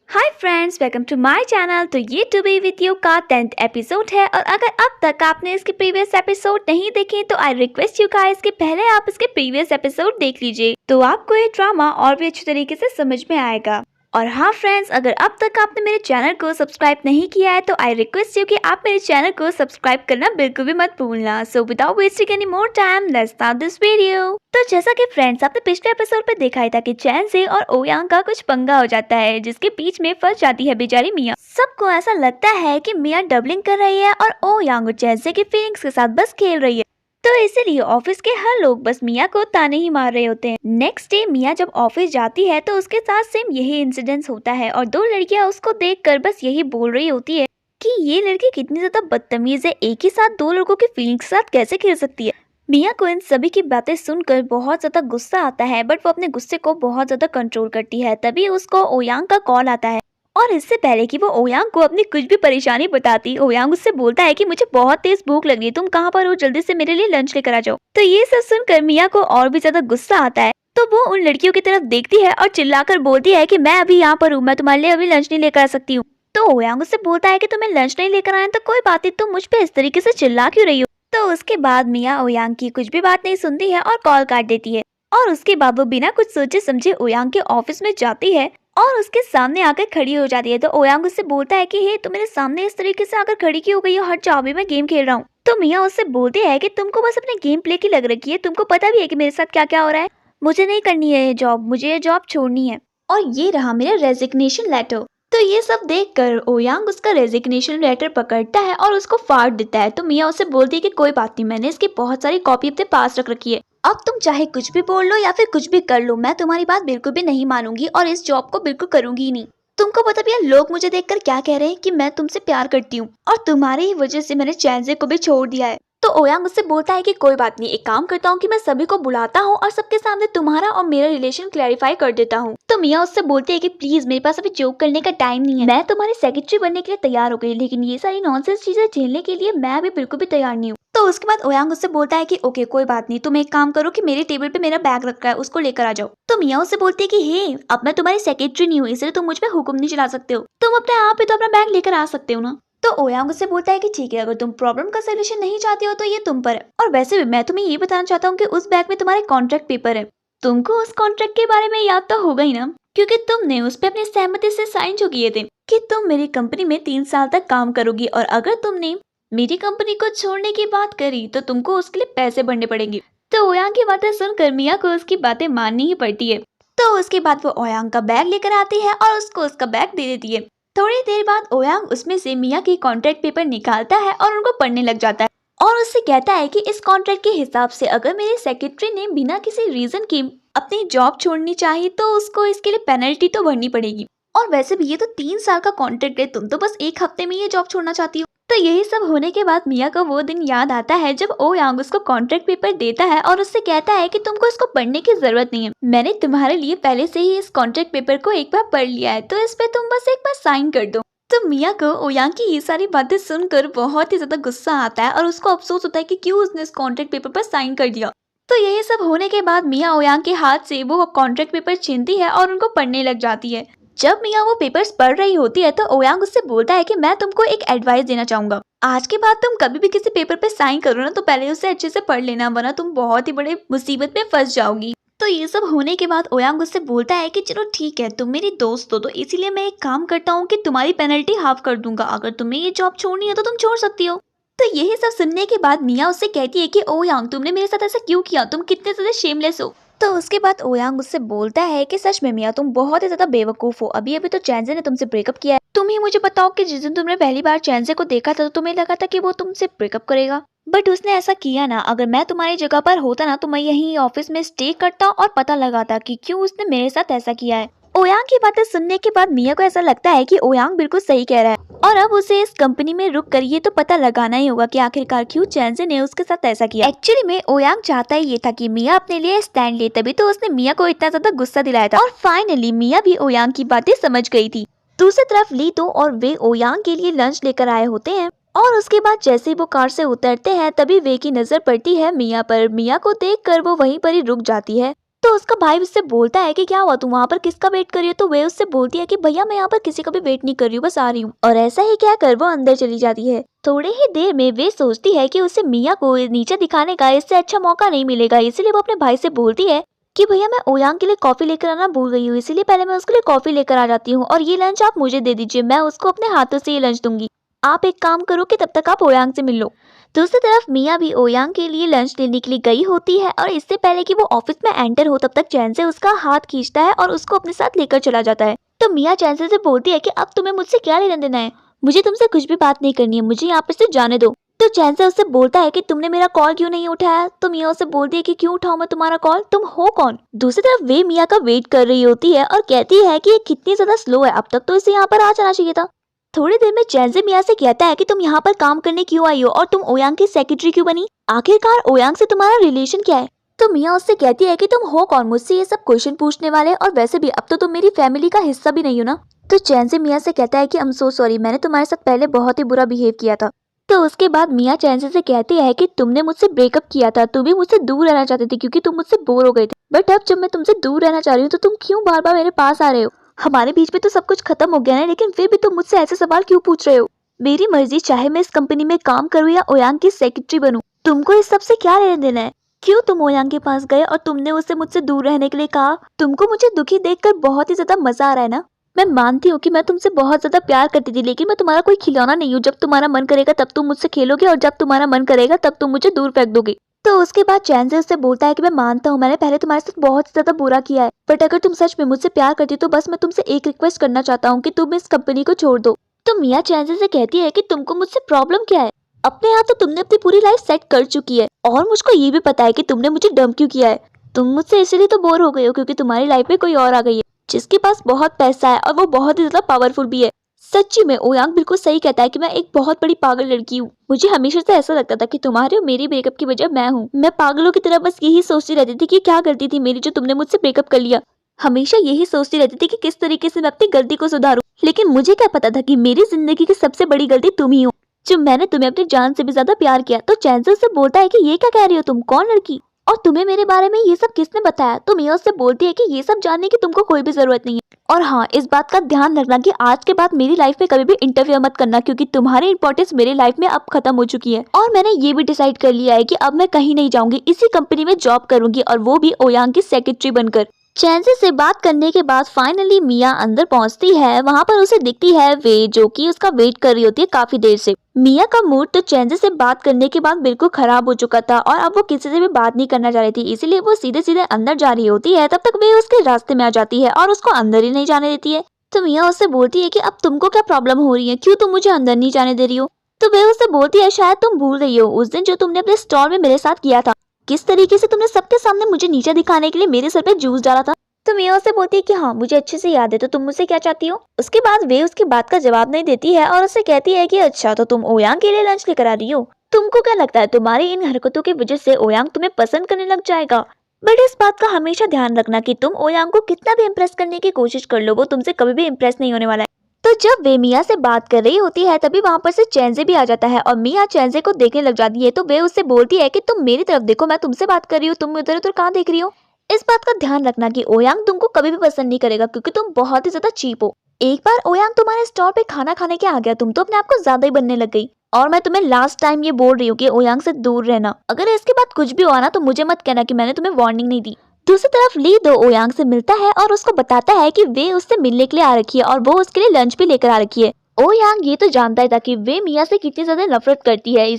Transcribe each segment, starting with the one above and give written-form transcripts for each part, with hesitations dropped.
Hi friends, welcome to my channel. तो ये to be with you का 10th episode है और अगर अब तक आपने इसके प्रीवियस एपिसोड नहीं देखे तो आई रिक्वेस्ट यू गाइस कि पहले आप इसके प्रीवियस एपिसोड देख लीजिए, तो आपको ये ड्रामा और भी अच्छी तरीके से समझ में आएगा। और हाँ फ्रेंड्स, अगर अब तक आपने मेरे चैनल को सब्सक्राइब नहीं किया है तो आई रिक्वेस्ट यू कि आप मेरे चैनल को सब्सक्राइब करना बिल्कुल भी मत भूलना। So without wasting any more time, let's start this video. तो जैसा कि फ्रेंड्स आपने पिछले एपिसोड पे देखा ही था कि चैन से और ओयांग का कुछ पंगा हो जाता है, जिसके बीच में फंस जाती है बेचारी मिया। सबको ऐसा लगता है कि मिया डबलिंग कर रही है और ओयांग और चैन से की फीलिंग्स के साथ बस खेल रही है, तो इसीलिए ऑफिस के हर लोग बस मिया को ताने ही मार रहे होते हैं। नेक्स्ट डे मिया जब ऑफिस जाती है तो उसके साथ सेम यही इंसिडेंट होता है और दो लड़कियां उसको देखकर बस यही बोल रही होती है कि ये लड़की कितनी ज्यादा बदतमीज है, एक ही साथ दो लड़कों की फीलिंग्स के साथ कैसे खेल सकती है। मिया को इन सभी की बातें सुनकर बहुत ज्यादा गुस्सा आता है, बट वो अपने गुस्से को बहुत ज्यादा कंट्रोल करती है। तभी उसको ओयांग का कॉल आता है और इससे पहले कि वो ओयांग को अपनी कुछ भी परेशानी बताती, ओयांग उससे बोलता है कि मुझे बहुत तेज भूख लग रही है, तुम कहाँ पर हो, जल्दी से मेरे लिए लंच लेकर आ जाओ। तो ये सब सुनकर मिया को और भी ज्यादा गुस्सा आता है, तो वो उन लड़कियों की तरफ देखती है और चिल्लाकर बोलती है कि मैं अभी यहाँ पर हूँ, मैं तुम्हारे लिए अभी लंच नहीं लेकर आ सकती हूँ। तो ओयांग उससे बोलता है कि तुम्हें लंच नहीं लेकर आए तो कोई बात नहीं, तुम मुझ पे इस तरीके से चिल्ला क्यों रही हो। तो उसके बाद मिया ओयांग की कुछ भी बात नहीं सुनती है और कॉल काट देती है। और उसके बाद वो बिना कुछ सोचे समझे ओयांग के ऑफिस में जाती है और उसके सामने आकर खड़ी हो जाती है। तो ओयांग उससे बोलता है कि हे, तुम मेरे सामने इस तरीके से आकर खड़ी क्यों हो गई हो, हट जाओ, अभी मैं गेम खेल रहा हूँ। तो मिया उससे बोलती है कि तुमको बस अपने गेम प्ले की लग रखी है, तुमको पता भी है कि मेरे साथ क्या क्या हो रहा है, मुझे नहीं करनी है ये जॉब, मुझे ये जॉब छोड़नी है। और ये रहा मेरा रेजिग्नेशन लेटर। तो ये सब देखकर ओयांग उसका रेजिग्नेशन लेटर पकड़ता है और उसको फाड़ देता है। तो मिया उसे बोलती है कि कोई बात नहीं, मैंने इसकी बहुत सारी कॉपी अपने पास रख रखी है, अब तुम चाहे कुछ भी बोल लो या फिर कुछ भी कर लो, मैं तुम्हारी बात बिल्कुल भी नहीं मानूंगी और इस जॉब को बिल्कुल करूंगी ही नहीं। तुमको पता भी है लोग मुझे देखकर क्या कह रहे हैं कि मैं तुमसे प्यार करती हूँ और तुम्हारी ही वजह से मैंने चैनजे को भी छोड़ दिया है। तो ओयांग उससे बोलता है कि कोई बात नहीं, एक काम करता हूँ कि मैं सभी को बुलाता हूँ और सबके सामने तुम्हारा और मेरा रिलेशन क्लैरिफाई कर देता हूँ। तो मिया उससे बोलती है कि प्लीज मेरे पास अभी जोक करने का टाइम नहीं है, मैं तुम्हारी सेक्रेटरी बनने के लिए तैयार हो गई, लेकिन ये सारी नॉनसेंस चीजें झेलने के लिए मैं अभी बिल्कुल भी तैयार नहीं हूँ। तो उसके बाद ओयांग उससे बोलता है कि ओके कोई बात नहीं, तुम एक काम करो कि मेरे टेबल पे मेरा बैग रखा है, उसको लेकर आ जाओ। तो मिया उससे बोलती है कि हे, अब मैं तुम्हारी सेक्रेटरी नहीं हूँ, इसलिए तुम मुझ पे हुक्म नहीं चला सकते हो, तुम अपने आप ही तो अपना बैग लेकर आ सकते हो ना। तो ओयांग उससे बोलता है कि ठीक है, अगर तुम प्रॉब्लम का सोल्यूशन नहीं चाहती हो तो ये तुम पर है, और वैसे भी मैं तुम्हें ये बताना चाहता हूँ कि उस बैग में तुम्हारे कॉन्ट्रैक्ट पेपर है, तुमको उस कॉन्ट्रैक्ट के बारे में याद तो होगा ही ना, क्योंकि तुमने उस पे अपनी सहमति से साइन जो किए थे कि तुम मेरी कंपनी में 3 साल तक काम करोगी, और अगर तुमने मेरी कंपनी को छोड़ने की बात करी तो तुमको उसके लिए पैसे भरने पड़ेंगे। तो ओयांग की बातें सुनकर मिया को उसकी बातें माननी ही पड़ती है। तो उसके बाद वो ओयांग का बैग लेकर आती है और उसको उसका बैग दे देती है। थोड़ी देर बाद ओयांग उसमें से मिया की कॉन्ट्रैक्ट पेपर निकालता है और उनको पढ़ने लग जाता है और उससे कहता है कि इस कॉन्ट्रैक्ट के हिसाब से अगर मेरी सेक्रेटरी ने बिना किसी रीजन के अपनी जॉब छोड़नी चाहिए तो उसको इसके लिए पेनल्टी तो भरनी पड़ेगी, और वैसे भी ये तो 3 साल का कॉन्ट्रैक्ट है, तुम तो बस 1 हफ्ते में ये जॉब छोड़ना चाहती हो। तो यही सब होने के बाद मिया को वो दिन याद आता है जब ओयांग उसको कॉन्ट्रैक्ट पेपर देता है और उससे कहता है कि तुमको इसको पढ़ने की जरूरत नहीं है, मैंने तुम्हारे लिए पहले से ही इस कॉन्ट्रैक्ट पेपर को एक बार पढ़ लिया है, तो इस पे तुम बस एक बार साइन कर दो। तो मिया को ओयांग की ये सारी बातें सुनकर बहुत ही ज्यादा गुस्सा आता है और उसको अफसोस होता है कि क्यों उसने इस कॉन्ट्रैक्ट पेपर पर साइन कर दिया। तो यही सब होने के बाद मिया ओयांग के हाथ से वो कॉन्ट्रैक्ट पेपर छीनती है और उनको पढ़ने लग जाती है। जब मिया वो पेपर्स पढ़ रही होती है तो ओयांग उससे बोलता है कि मैं तुमको एक एडवाइस देना चाहूंगा, आज के बाद तुम कभी भी किसी पेपर पे साइन करो ना तो पहले उसे अच्छे से पढ़ लेना, वरना तुम बहुत ही बड़े मुसीबत में फंस जाओगी। तो ये सब होने के बाद ओयांग उससे बोलता है कि चलो ठीक है, तुम मेरी दोस्त हो तो इसीलिए मैं एक काम करता हूँ कि तुम्हारी पेनल्टी हाफ कर दूंगा, अगर तुम्हें ये जॉब छोड़नी है तो तुम छोड़ सकती हो। तो यही सब सुनने के बाद मिया उससे कहती है कि ओयांग तुमने मेरे साथ ऐसा क्यों किया, तुम कितने ज्यादा शेमलेस हो। तो उसके बाद ओयांग उससे बोलता है कि सच में मिया तुम बहुत ही ज्यादा बेवकूफ हो, अभी अभी तो चैनजे ने तुमसे ब्रेकअप किया है, तुम ही मुझे बताओ कि जिस दिन तुमने पहली बार चैनजे को देखा था तो तुम्हें लगा था कि वो तुमसे ब्रेकअप करेगा, बट उसने ऐसा किया ना, अगर मैं तुम्हारी जगह पर होता ना तो मैं यही ऑफिस में स्टे करता और पता लगाता कि क्यों उसने मेरे साथ ऐसा किया है। ओयांग की बातें सुनने के बाद मिया को ऐसा लगता है कि ओयांग बिल्कुल सही कह रहा है और अब उसे इस कंपनी में रुक कर ये तो पता लगाना ही होगा कि आखिरकार क्यों चैनजे ने उसके साथ ऐसा किया। एक्चुअली में ओयांग चाहता ही ये था कि मिया अपने लिए स्टैंड ले, तभी तो उसने मिया को इतना ज्यादा गुस्सा दिलाया था और फाइनली मिया भी ओयांग की बातें समझ गई थी। दूसरी तरफ लीतो और वे ओयांग के लिए लंच लेकर आए होते हैं और उसके बाद जैसे ही वो कार से उतरते हैं तभी वे की नजर पड़ती है मिया पर। मिया को देखकर वो वहीं पर ही रुक जाती है। तो उसका भाई उससे बोलता है कि क्या हुआ, तुम वहाँ पर किसका वेट कर रही हो। तो वे उससे बोलती है कि भैया मैं यहाँ पर किसी का भी वेट नहीं कर रही हूँ, बस आ रही हूँ। और ऐसा ही कहकर वो अंदर चली जाती है। थोड़ी ही देर में वे सोचती है कि उसे मिया को नीचे दिखाने का इससे अच्छा मौका नहीं मिलेगा, इसलिए वो अपने भाई से बोलती है कि भैया मैं ओयांग के लिए कॉफी लेकर आना भूल गई हूँ, इसीलिए पहले मैं उसके लिए कॉफी लेकर आ जाती हूँ और ये लंच आप मुझे दे दीजिए, मैं उसको अपने हाथों से ये लंच दूंगी। आप एक काम करो कि तब तक आप ओयांग से मिल लो। दूसरी तरफ मिया भी ओयांग के लिए लंच लेने के लिए गई होती है और इससे पहले कि वो ऑफिस में एंटर हो तब तक चैन से उसका हाथ खींचता है और उसको अपने साथ लेकर चला जाता है। तो मिया चैन से बोलती है कि अब तुम्हें मुझसे क्या लेना देना है, मुझे तुमसे कुछ भी बात नहीं करनी है, मुझे यहाँ पर से जाने दो। तो चैन से उससे बोलता है कि तुमने मेरा कॉल क्यों नहीं उठाया। तो मिया उससे बोलती है कि क्यों उठाऊं मैं तुम्हारा कॉल, तुम हो कौन। दूसरी तरफ वे मिया का वेट कर रही होती है और कहती है कि ये कितनी ज्यादा स्लो है, अब तक तो इसे यहाँ पर आ जाना चाहिए था। थोड़ी देर में चैन से मिया से कहता है कि तुम यहाँ पर काम करने क्यों आई हो और तुम ओयांग की सेक्रेटरी क्यों बनी, आखिरकार ओयांग से तुम्हारा रिलेशन क्या है। तो मिया उससे कहती है कि तुम हो कौन मुझसे ये सब क्वेश्चन पूछने वाले, और वैसे भी अब तो तुम मेरी फैमिली का हिस्सा भी नहीं हो ना। तो चैन से मिया से कहता है कि आई एम सो सॉरी, मैंने तुम्हारे साथ पहले बहुत ही बुरा बिहेव किया था। तो उसके बाद मिया चैन से कहती है कि तुमने मुझसे ब्रेकअप किया था, तुम भी मुझसे दूर रहना चाहती थी क्योंकि तुम मुझसे बोर हो गए थे, बट अब जब मैं तुमसे दूर रहना चाह रही हूँ तो तुम क्यों बार बार मेरे पास आ रहे हो। हमारे बीच में तो सब कुछ खत्म हो गया है, लेकिन फिर भी तुम मुझसे ऐसे सवाल क्यों पूछ रहे हो। मेरी मर्जी, चाहे मैं इस कंपनी में काम करूँ या ओयांग की सेक्रेटरी बनूं, तुमको इस सब से क्या लेना देना है। क्यों तुम ओयांग के पास गए और तुमने उससे मुझसे दूर रहने के लिए कहा। तुमको मुझे दुखी देखकर बहुत ही ज्यादा मजा आ रहा है ना। मैं मानती हूँ कि मैं तुमसे बहुत ज्यादा प्यार करती थी, लेकिन मैं तुम्हारा कोई खिलौना नहीं हूँ। जब तुम्हारा मन करेगा तब तुम मुझसे खेलोगे और जब तुम्हारा मन करेगा तब तुम मुझे दूर फेंक दोगे। तो उसके बाद चैन से उससे बोलता है कि मैं मानता हूँ मैंने पहले तुम्हारे साथ बहुत ज्यादा बुरा किया है, बट अगर तुम सच में मुझसे प्यार करती तो बस मैं तुमसे एक रिक्वेस्ट करना चाहता हूँ कि तुम इस कंपनी को छोड़ दो। तो मिया चैन से कहती है कि तुमको मुझसे प्रॉब्लम क्या है, अपने यहाँ तो तुमने अपनी पूरी लाइफ सेट कर चुकी है और मुझको ये भी पता है कि तुमने मुझे डंप क्यों किया है। तुम मुझसे इसलिए तो बोर हो गई हो क्योंकि तुम्हारी लाइफ में कोई और आ गई है जिसके पास बहुत पैसा है और वो बहुत ही ज्यादा पावरफुल भी है। सच्ची में ओयांग बिल्कुल सही कहता है कि मैं एक बहुत बड़ी पागल लड़की हूँ। मुझे हमेशा से ऐसा लगता था कि तुम्हारे और मेरी ब्रेकअप की वजह मैं हूँ। मैं पागलों की तरह बस यही सोचती रहती थी कि क्या गलती थी मेरी जो तुमने मुझसे ब्रेकअप कर लिया। हमेशा यही सोचती रहती थी कि किस तरीके से मैं अपनी गलती को सुधारूं, लेकिन मुझे क्या पता था कि मेरी जिंदगी की सबसे बड़ी गलती तुम ही हो, जो मैंने तुम्हें अपनी जान से भी ज्यादा प्यार किया। तो चैंसलर से बोलता है कि ये क्या कह रही हो, तुम कौन लड़की और तुम्हें मेरे बारे में ये सब किसने बताया। तो मिया उससे बोलती है कि ये सब जानने की तुमको कोई भी जरूरत नहीं है, और हाँ इस बात का ध्यान रखना कि आज के बाद मेरी लाइफ में कभी भी इंटरफेयर मत करना, क्योंकि तुम्हारी इंपॉर्टेंस मेरी लाइफ में अब खत्म हो चुकी है। और मैंने ये भी डिसाइड कर लिया है कि अब मैं कहीं नहीं जाऊंगी, इसी कंपनी में जॉब करूंगी और वो भी ओयांग की सेक्रेटरी बनकर। चैंसे से बात करने के बाद फाइनली मिया अंदर पहुंचती है। वहां पर उसे दिखती है वे, जो कि उसका वेट कर रही होती है काफी देर से। मिया का मूड तो चैंसे से बात करने के बाद बिल्कुल खराब हो चुका था और अब वो किसी से भी बात नहीं करना चाह रही थी, इसीलिए वो सीधे सीधे अंदर जा रही होती है। तब तक वे उसके रास्ते में आ जाती है और उसको अंदर ही नहीं जाने देती है। तो मिया उससे बोलती है कि अब तुमको क्या प्रॉब्लम हो रही है, क्यों तुम मुझे अंदर नहीं जाने दे रही हो। तो वे उससे बोलती है शायद तुम भूल गई हो उस दिन जो तुमने अपने स्टॉल में मेरे साथ किया था, किस तरीके से तुमने सबके सामने मुझे नीचे दिखाने के लिए मेरे सर पे जूस डाला था। तो मिया उससे बोलती है कि हाँ मुझे अच्छे से याद है, तो तुम मुझसे क्या चाहती हो। उसके बाद वे उसकी बात का जवाब नहीं देती है और उससे कहती है कि अच्छा तो तुम ओयांग के लिए लंच लेकर आ रही हो, तुमको क्या लगता है तुम्हारी इन हरकतों की वजह से ओयांग तुम्हें पसंद करने लग जाएगा। बट इस बात का हमेशा ध्यान रखना कि तुम ओयांग को कितना भी इम्प्रेस करने की कोशिश कर लो, वो तुमसे कभी भी इम्प्रेस नहीं होने वाला है। तो जब वे मिया से बात कर रही होती है तभी वहाँ पर से चैंजे भी आ जाता है और मिया चैंजे को देखने लग जाती है। तो वे उससे बोलती है कि तुम मेरी तरफ देखो, मैं तुमसे बात कर रही हूँ, तुम इधर उधर कहाँ देख रही हो। इस बात का ध्यान रखना कि ओयांग तुमको कभी भी पसंद नहीं करेगा क्योंकि तुम बहुत ही ज्यादा चीप हो। एक बार ओयांग तुम्हारे स्टॉल पे खाना खाने के आ गया, तुम तो अपने आप को ज्यादा ही बनने लग गई। और मैं तुम्हें लास्ट टाइम ये बोल रही हूँ कि ओयांग से दूर रहना, अगर इसके बाद कुछ भी हुआ ना तो मुझे मत कहना कि मैंने तुम्हें वार्निंग नहीं दी। दूसरी तरफ ली दो ओयांग से मिलता है और उसको बताता है कि वे उससे मिलने के लिए आ रखी है और वो उसके लिए लंच भी लेकर आ रखी है। ओयांग ये तो जानता ही था कि वे मिया से कितनी ज्यादा नफरत करती है,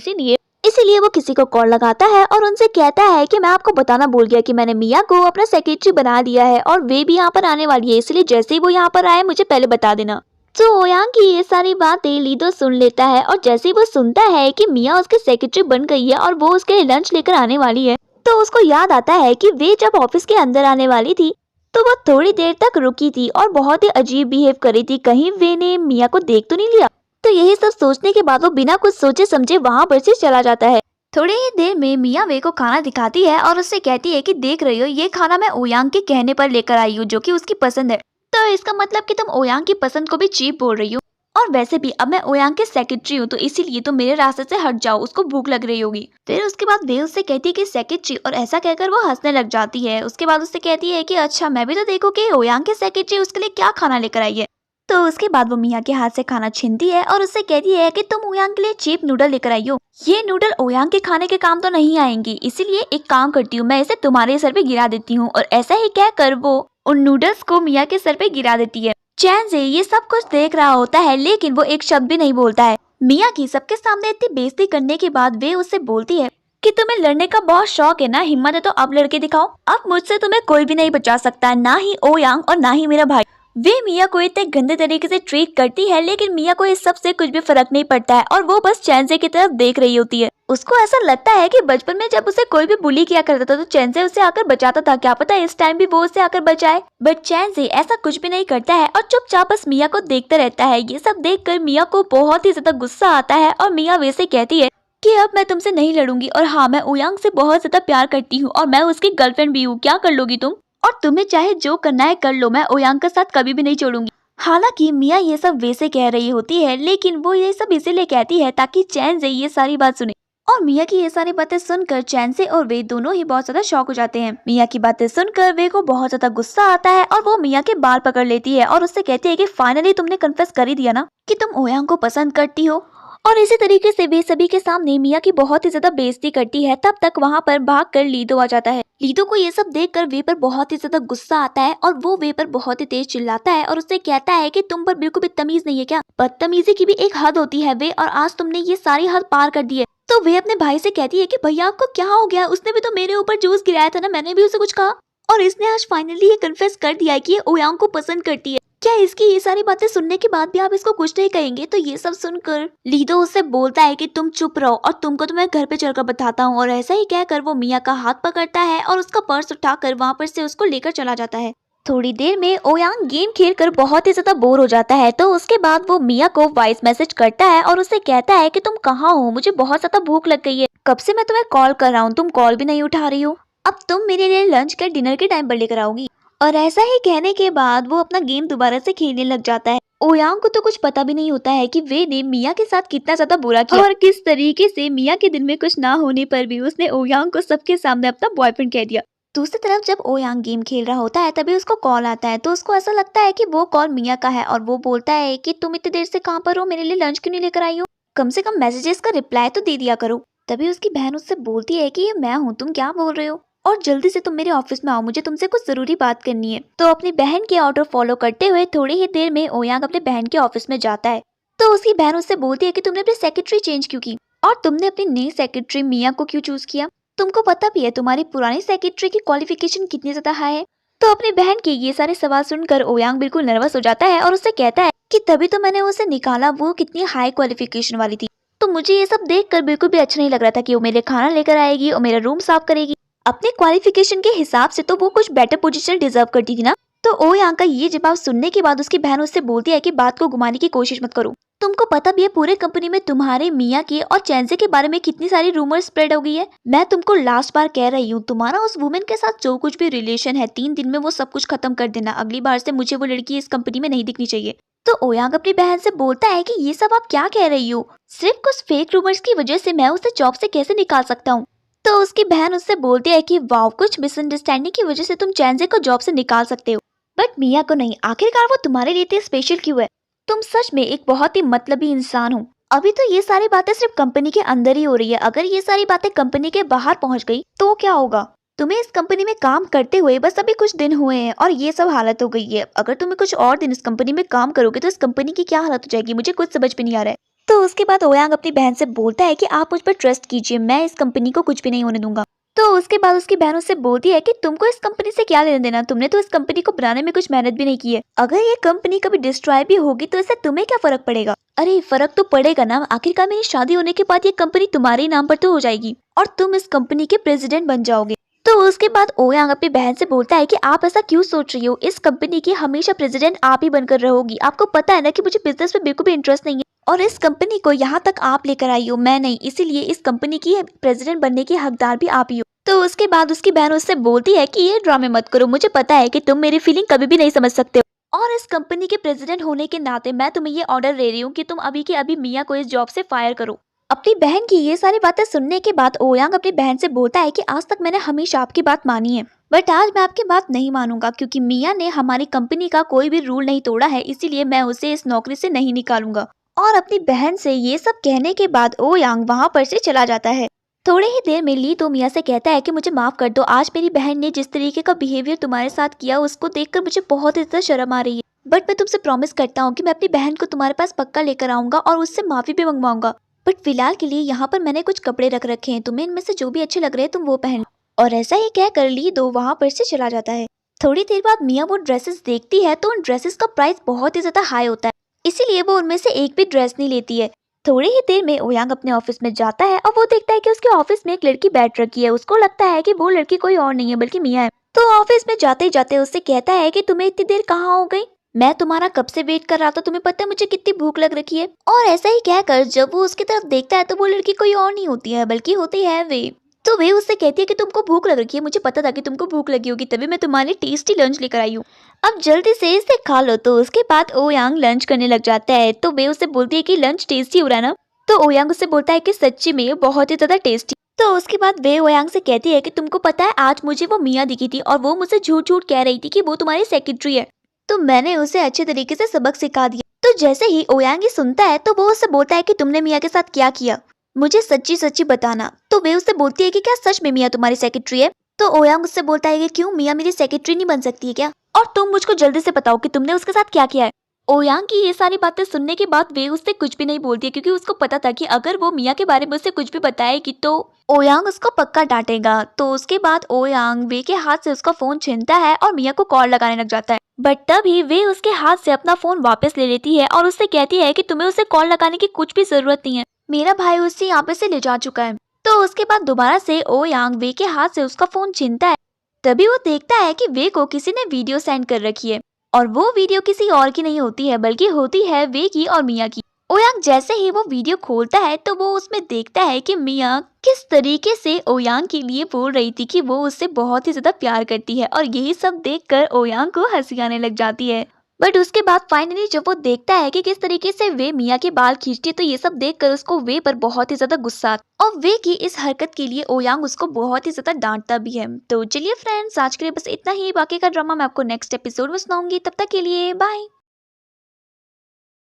इसीलिए वो किसी को कॉल लगाता है और उनसे कहता है कि मैं आपको बताना भूल गया कि मैंने मिया को अपना सेक्रेटरी बना दिया है और वे भी यहाँ पर आने वाली है, इसलिए जैसे ही वो यहाँ पर आए मुझे पहले बता देना। तो ओयांग की ये सारी बातें लीदो सुन लेता है और जैसे ही वो सुनता है कि मिया उसके सेक्रेटरी बन गई है और वो उसके लिए लंच लेकर आने वाली है, तो उसको याद आता है कि वे जब ऑफिस के अंदर आने वाली थी तो वो थोड़ी देर तक रुकी थी और बहुत ही अजीब बिहेव कर रही थी, कहीं वे ने मिया को देख तो नहीं लिया। तो यही सब सोचने के बाद वो बिना कुछ सोचे समझे वहाँ पर से चला जाता है। थोड़ी ही देर में मिया वे को खाना दिखाती है और उससे कहती है कि देख रही हो ये खाना मैं ओयांग के कहने पर लेकर आई हूँ, जो कि उसकी पसंद है। तो इसका मतलब कि तुम ओयांग की पसंद को भी चीप बोल रही हो। और वैसे भी अब मैं ओयांग के सेक्रेटरी हूँ, तो इसीलिए तुम मेरे रास्ते से हट जाओ, उसको भूख लग रही होगी। फिर उसके बाद वे उससे कहती है कि सेक्रेटरी, और ऐसा कहकर वो हंसने लग जाती है। उसके बाद उससे कहती है कि अच्छा मैं भी तो देखो कि ओयांग के सेक्रेटरी उसके लिए क्या खाना लेकर आई है। तो उसके बाद वो मिया के हाथ से खाना छीनती है और उससे कहती है कि तुम ओयांग के लिए चीप नूडल लेकर आई हो। ये नूडल ओयांग के खाने के काम तो नहीं आएंगी, इसीलिए एक काम करती हूँ, मैं इसे तुम्हारे सर पे गिरा देती हूँ। और ऐसा ही कहकर वो उन नूडल्स को मिया के सर पे गिरा देती है। चैन से ये सब कुछ देख रहा होता है, लेकिन वो एक शब्द भी नहीं बोलता है। मिया की सबके सामने इतनी बेइज्जती करने के बाद वे उससे बोलती है कि तुम्हें लड़ने का बहुत शौक है ना, हिम्मत है तो अब लड़के दिखाओ। अब मुझसे तुम्हें कोई भी नहीं बचा सकता, ना ही ओयांग और ना ही मेरा भाई। वे मिया को इतने गंदे तरीके से ट्रीट करती है, लेकिन मिया को इस सब से कुछ भी फर्क नहीं पड़ता है और वो बस चैनसे की तरफ देख रही होती है। उसको ऐसा लगता है कि बचपन में जब उसे कोई भी बुली किया करता था तो चैनसे उसे आकर बचाता था, क्या पता इस टाइम भी वो उसे आकर बचाए। बट चैनसे ऐसा कुछ भी नहीं करता है और चुपचाप बस मिया को देखता रहता है। ये सब देखकर मिया को बहुत ही ज्यादा गुस्सा आता है और मिया वैसे कहती है कि अब मैं तुमसे नहीं लड़ूंगी, और हाँ मैं ओयांग से बहुत ज्यादा प्यार करती हूँ और मैं उसकी गर्लफ्रेंड भी हूँ, क्या कर लोगी तुम? और तुम्हें चाहे जो करना है कर लो, मैं ओयांग का साथ कभी भी नहीं छोड़ूंगी। हालांकि मिया ये सब वैसे कह रही होती है, लेकिन वो ये सब इसीलिए कहती है ताकि चैन से ये सारी बात सुने। और मिया की ये सारी बातें सुनकर चैन से और वे दोनों ही बहुत ज्यादा शॉक हो जाते हैं। मिया की बातें सुनकर वे को बहुत ज्यादा गुस्सा आता है और वो मिया के बाल पकड़ लेती है और उससे कहती है कि फाइनली तुमने कन्फेस कर ही दिया ना कि तुम ओयांग को पसंद करती हो। और इसी तरीके से वे सभी के सामने मिया की बहुत ही ज्यादा बेइज्जती करती है। तब तक वहाँ पर भागकर लीदो आ जाता है। लीदो को ये सब देखकर वे पर बहुत ही ज्यादा गुस्सा आता है और वो वे पर बहुत ही तेज चिल्लाता है और उससे कहता है कि तुम पर बिल्कुल भी तमीज नहीं है क्या? बदतमीजी की भी एक हद होती है वे, और आज तुमने ये सारी हद पार कर दी है। तो वे अपने भाई से कहती है कि भैया आपको क्या हो गया? उसने भी तो मेरे ऊपर जूस गिराया था ना, मैंने भी उसे कुछ कहा और इसने आज फाइनली ये कन्फेस कर दिया है कि ये ओयांग को पसंद करती है। क्या इसकी ये सारी बातें सुनने के बाद भी आप इसको कुछ नहीं कहेंगे? तो ये सब सुनकर लीदो उससे बोलता है कि तुम चुप रहो और तुमको तो मैं घर पे चलकर बताता हूँ। और ऐसा ही कहकर वो मिया का हाथ पकड़ता है और उसका पर्स उठाकर वहाँ पर से उसको लेकर चला जाता है। थोड़ी देर में ओयांग गेम खेलकर बहुत ही ज्यादा बोर हो जाता है, तो उसके बाद वो मिया को वॉइस मैसेज करता है और उससे कहता है कि तुम कहाँ हो, मुझे बहुत ज्यादा भूख लग गई है, कब से मैं तुम्हें कॉल कर रहा हूँ, तुम कॉल भी नहीं उठा रही हो, अब तुम मेरे लिए लंच का डिनर के टाइम पर लेकर आओगी। और ऐसा ही कहने के बाद वो अपना गेम दोबारा से खेलने लग जाता है। ओयांग को तो कुछ पता भी नहीं होता है कि वे ने मिया के साथ कितना ज्यादा बुरा किया और किस तरीके से मिया के दिल में कुछ ना होने पर भी उसने ओयांग को सबके सामने अपना बॉयफ्रेंड कह दिया। दूसरी तरफ जब ओयांग गेम खेल रहा होता है तभी उसको कॉल आता है, तो उसको ऐसा लगता है कि वो कॉल मिया का है और वो बोलता है कि तुम इतनी देर से कहाँ पर हो, मेरे लिए लंच क्यों नहीं लेकर आई हो, कम से कम मैसेजेस का रिप्लाई तो दे दिया करो। तभी उसकी बहन उससे बोलती है कि ये मैं हूँ, तुम क्या बोल रहे हो, और जल्दी से तुम मेरे ऑफिस में आओ, मुझे तुमसे कुछ जरूरी बात करनी है। तो अपनी बहन के ऑर्डर फॉलो करते हुए थोड़ी ही देर में ओयांग अपने बहन के ऑफिस में जाता है। तो उसकी बहन उससे बोलती है कि तुमने अपनी सेक्रेटरी चेंज क्यों की और तुमने अपनी नई सेक्रेटरी मिया को क्यों चूज किया, तुमको पता भी है तुम्हारी पुरानी सेक्रेटरी की क्वालिफिकेशन कितनी ज्यादा हाई है। तो अपनी बहन के ये सारे सवाल सुनकर ओयांग बिल्कुल नर्वस हो जाता है और उससे कहता है कि तभी तो मैंने उसे निकाला, वो कितनी हाई क्वालिफिकेशन वाली थी। तो मुझे ये सब देखकर बिल्कुल भी अच्छा नहीं लग रहा था कि वो मेरे खाना लेकर आएगी और मेरा रूम साफ करेगी। अपने क्वालिफिकेशन के हिसाब से तो वो कुछ बेटर पोजीशन डिजर्व करती थी ना। तो ओयांग का ये जवाब सुनने के बाद उसकी बहन उससे बोलती है कि बात को घुमाने की कोशिश मत करो, तुमको पता भी है पूरे कंपनी में तुम्हारे मिया के और चैनसे के बारे में कितनी सारी रूमर स्प्रेड हो गई है। मैं तुमको लास्ट बार कह रही हूँ, तुम्हारा उस वुमेन के साथ जो कुछ भी रिलेशन है 3 दिन में वो सब कुछ खत्म कर देना, अगली बार से मुझे वो लड़की इस कंपनी में नहीं दिखनी चाहिए। तो ओयांग अपनी बहन से बोलता है कि ये सब आप क्या कह रही हो, सिर्फ कुछ फेक रूमर्स की वजह से मैं उसे जॉब से कैसे निकाल सकता हूँ। तो उसकी बहन उससे बोलती है कि वाव, कुछ मिसअंडरस्टैंडिंग की वजह से तुम चैनसे को जॉब से निकाल सकते हो बट मिया को नहीं, आखिरकार वो तुम्हारे लिए इतनी स्पेशल क्यों है, तुम सच में एक बहुत ही मतलबी इंसान हो। अभी तो ये सारी बातें सिर्फ कंपनी के अंदर ही हो रही है, अगर ये सारी बातें कंपनी के बाहर पहुंच गई तो क्या होगा। तुम्हें इस कंपनी में काम करते हुए बस अभी कुछ दिन हुए हैं और ये सब हालत हो गई है, अगर तुम्हें कुछ और दिन इस कंपनी में काम करोगे तो इस कंपनी की क्या हालत हो जाएगी, मुझे कुछ समझ में नहीं आ रहा है। तो उसके बाद ओयांग अपनी बहन से बोलता है कि आप मुझ पर ट्रस्ट कीजिए, मैं इस कंपनी को कुछ भी नहीं होने दूंगा। तो उसके बाद उसकी बहन उससे बोलती है कि तुमको इस कंपनी से क्या लेना देना, तुमने तो इस कंपनी को बनाने में कुछ मेहनत भी नहीं की है, अगर ये कंपनी कभी डिस्ट्रॉय भी होगी तो इससे तुम्हें क्या फर्क पड़ेगा। अरे फर्क तो पड़ेगा ना, आखिरकार मेरी शादी होने के बाद ये कंपनी तुम्हारे ही नाम पर तो हो जाएगी और तुम इस कंपनी के प्रेसिडेंट बन जाओगे। तो उसके बाद ओयांग अपनी बहन से बोलता है कि आप ऐसा क्यों सोच रही हो, इस कंपनी की हमेशा प्रेसिडेंट आप ही बनकर रहोगी, आपको पता है ना कि मुझे बिजनेस में बिल्कुल भी इंटरेस्ट नहीं है और इस कंपनी को यहाँ तक आप लेकर आई हो, मैं नहीं, इसीलिए इस कंपनी की प्रेसिडेंट बनने की हकदार भी आप ही हो। तो उसके बाद उसकी बहन उससे बोलती है कि ये ड्रामे मत करो, मुझे पता है कि तुम मेरी फीलिंग कभी भी नहीं समझ सकते हो, और इस कंपनी के प्रेसिडेंट होने के नाते मैं तुम्हें ये ऑर्डर दे रही हूँ कि तुम अभी के अभी मिया को इस जॉब से फायर करो। अपनी बहन की ये सारी बातें सुनने के बाद ओयांग अपनी बहन से बोलता है कि आज तक मैंने हमेशा आपकी बात मानी है, बट आज मैं आपकी बात नहीं मानूंगा क्योंकि मिया ने हमारी कंपनी का कोई भी रूल नहीं तोड़ा है, इसीलिए मैं उसे इस नौकरी से नहीं निकालूंगा। और अपनी बहन से ये सब कहने के बाद ओयांग वहां पर से चला जाता है। थोड़ी ही देर में ली तो मिया से कहता है कि मुझे माफ कर दो, आज मेरी बहन ने जिस तरीके का बिहेवियर तुम्हारे साथ किया उसको देखकर मुझे बहुत ही ज्यादा शर्म आ रही है, बट मैं तुमसे प्रॉमिस करता हूँ कि मैं अपनी बहन को तुम्हारे पास पक्का लेकर आऊंगा और उससे माफी भी मंगवाऊंगा। बट फिलहाल के लिए यहाँ पर मैंने कुछ कपड़े रख रखे हैं, तुम्हें इनमें से जो भी अच्छे लग रहे हैं तुम वो पहन। और ऐसा ही कहकर ली दो वहां पर से चला जाता है। थोड़ी देर बाद मिया वो ड्रेसेस देखती है तो उन ड्रेसेस का प्राइस बहुत ही ज्यादा हाई होता है, इसीलिए वो उनमें से एक भी ड्रेस नहीं लेती है। थोड़ी ही देर में ओयांग अपने ऑफिस में जाता है और वो देखता है कि उसके ऑफिस में एक लड़की बैठ रखी है। उसको लगता है कि वो लड़की कोई और नहीं है बल्कि मिया है। तो ऑफिस में जाते ही जाते उससे कहता है कि तुम्हें इतनी देर कहाँ हो गई, मैं तुम्हारा कब से वेट कर रहा था, तुम्हें पता है मुझे कितनी भूख लग रखी है। और ऐसा ही कहकर जब वो उसकी तरफ देखता है तो वो लड़की कोई और नहीं होती है बल्कि होती है वे। तो वे उससे कहती है कि तुमको भूख लग रखी है, मुझे पता था कि तुमको भूख लगी होगी, तभी मैं तुम्हारे टेस्टी लंच लेकर आई हूँ, अब जल्दी से इसे खा लो। तो उसके बाद ओयांग लंच करने लग जाता है। तो वे उससे बोलती है कि लंच टेस्टी हो रहा है ना। तो ओयांग उससे बोलता है कि सच्ची में ये बहुत ही ज्यादा टेस्टी। तो उसके बाद वे ओयांग से कहती है कि तुमको पता है आज मुझे वो मिया दिखी थी और वो मुझसे झूठ झूठ कह रही थी कि वो तुम्हारी सेक्रेटरी है, तो मैंने उसे अच्छे तरीके से सबक सिखा दिया। तो जैसे ही ओयांग ये सुनता है तो वो उससे बोलता है कि तुमने मिया के साथ क्या किया, मुझे सच्ची सच्ची बताना। तो वे उससे बोलती है कि क्या सच में मिया तुम्हारी सेक्रेटरी है। तो ओयांग उससे बोलता है कि क्यों, मिया मेरी सेक्रेटरी नहीं बन सकती है क्या, और तुम मुझको जल्दी से बताओ कि तुमने उसके साथ क्या किया है। ओयांग की ये सारी बातें सुनने के बाद वे उससे कुछ भी नहीं बोलती है क्योंकि उसको पता था कि अगर वो मिया के बारे में उससे कुछ भी बताएगी तो ओयांग उसको पक्का डांटेगा। तो उसके बाद ओयांग वे के हाथ से उसका फोन छीनता है और मिया को कॉल लगाने लग जाता है, बट तभी वे उसके हाथ से अपना फोन वापस ले लेती है और उससे कहती है कि तुम्हें उसे कॉल लगाने की कुछ भी जरूरत नहीं है, मेरा भाई उसे यहाँ पे से ले जा चुका है। तो उसके बाद दोबारा से ओयांग वे के हाथ से उसका फोन छीनता है। तभी वो देखता है कि वे को किसी ने वीडियो सेंड कर रखी है और वो वीडियो किसी और की नहीं होती है बल्कि होती है वे की और मिया की। ओयांग जैसे ही वो वीडियो खोलता है तो वो उसमें देखता है कि मिया किस तरीके से ओयांग के लिए बोल रही थी कि वो उससे बहुत ही ज्यादा प्यार करती है, और यही सब देखकर ओयांग को हंसी आने लग जाती है। बट उसके बाद फाइनली जब वो देखता है कि किस तरीके से वे मिया के बाल खींचती है तो ये सब देखकर उसको वे पर बहुत ही ज्यादा गुस्सा आता है और वे की इस हरकत के लिए ओयांग उसको बहुत ही ज्यादा डांटता भी है। तो चलिए फ्रेंड्स, आज के लिए बस इतना ही, बाकी का ड्रामा मैं आपको नेक्स्ट एपिसोड में सुनाऊंगी। तब तक के लिए बाय।